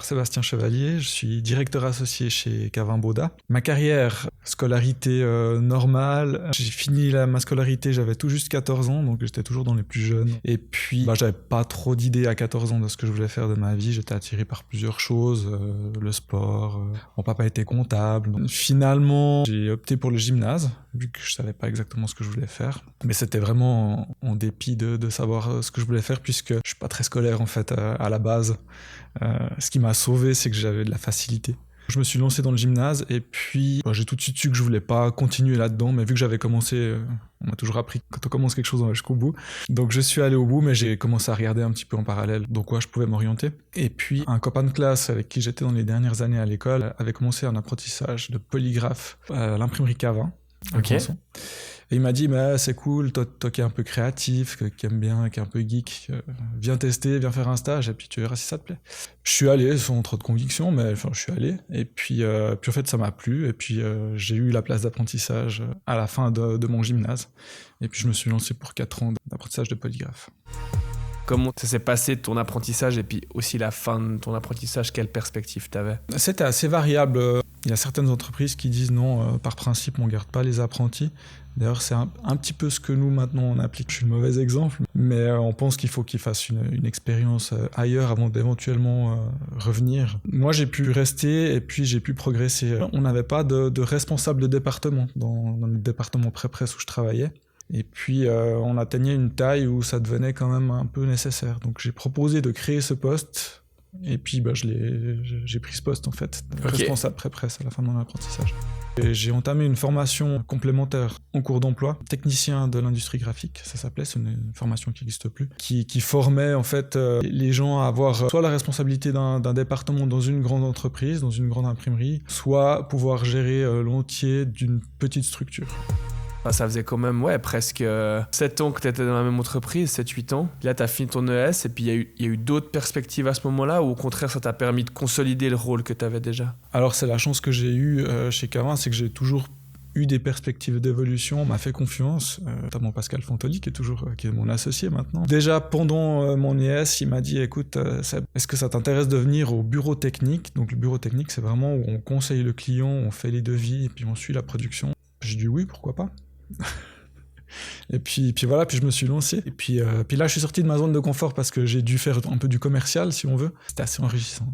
Sébastien Chevalier, je suis directeur associé chez Cavin Baudin. Ma carrière, scolarité normale, j'ai fini ma scolarité, j'avais tout juste 14 ans, donc j'étais toujours dans les plus jeunes. Et puis, j'avais pas trop d'idées à 14 ans de ce que je voulais faire de ma vie, j'étais attiré par plusieurs choses, le sport, mon papa était comptable. Donc, finalement, j'ai opté pour le gymnase, vu que je savais pas exactement ce que je voulais faire. Mais c'était vraiment en dépit de savoir ce que je voulais faire, puisque je suis pas très scolaire en fait à la base. Ce qui m'a sauvé, c'est que j'avais de la facilité. Je me suis lancé dans le gymnase et puis j'ai tout de suite su que je voulais pas continuer là-dedans, mais vu que j'avais commencé, on m'a toujours appris que quand on commence quelque chose, on va jusqu'au bout. Donc je suis allé au bout, mais j'ai commencé à regarder un petit peu en parallèle dans quoi je pouvais m'orienter. Et puis un copain de classe avec qui j'étais dans les dernières années à l'école avait commencé un apprentissage de polygraphe à l'imprimerie Cavin. Ok. Et il m'a dit, mais c'est cool, toi qui es un peu créatif, qui aime bien, qui est un peu geek, viens tester, viens faire un stage, et puis tu verras si ça te plaît. Je suis allé sans trop de conviction, mais enfin, je suis allé. Et puis en fait, ça m'a plu. Et puis j'ai eu la place d'apprentissage à la fin de mon gymnase. Et puis je me suis lancé pour 4 ans d'apprentissage de polygraphe. Comment ça s'est passé ton apprentissage et puis aussi la fin de ton apprentissage, quelle perspective t'avais? C'était assez variable. Il y a certaines entreprises qui disent non, par principe, on ne garde pas les apprentis. D'ailleurs, c'est un petit peu ce que nous, maintenant, on applique. Je suis le mauvais exemple, mais on pense qu'il faut qu'ils fassent une expérience ailleurs avant d'éventuellement revenir. Moi, j'ai pu rester et puis j'ai pu progresser. On n'avait pas de responsable de département dans le département pré-presse où je travaillais. Et puis, on atteignait une taille où ça devenait quand même un peu nécessaire. Donc, j'ai proposé de créer ce poste. Et puis, j'ai pris ce poste, en fait, responsable pré-presse à la fin de mon apprentissage. Et j'ai entamé une formation complémentaire en cours d'emploi, technicien de l'industrie graphique, ça s'appelait, c'est une formation qui n'existe plus, qui formait, en fait, les gens à avoir soit la responsabilité d'un département dans une grande entreprise, dans une grande imprimerie, soit pouvoir gérer l'entier d'une petite structure. Ça faisait quand même presque 7 ans que tu étais dans la même entreprise, 7-8 ans. Là, tu as fini ton ES et puis il y a eu d'autres perspectives à ce moment-là ou au contraire, ça t'a permis de consolider le rôle que tu avais déjà? Alors, c'est la chance que j'ai eue chez Cavin, c'est que j'ai toujours eu des perspectives d'évolution, on m'a fait confiance, notamment Pascal Fontoli, qui est mon associé maintenant. Déjà, pendant mon ES, il m'a dit, écoute, est-ce que ça t'intéresse de venir au bureau technique? Donc, le bureau technique, c'est vraiment où on conseille le client, on fait les devis et puis on suit la production. J'ai dit oui, pourquoi pas. Et puis voilà, puis je me suis lancé. Et puis là, je suis sorti de ma zone de confort parce que j'ai dû faire un peu du commercial, si on veut. C'était assez enrichissant.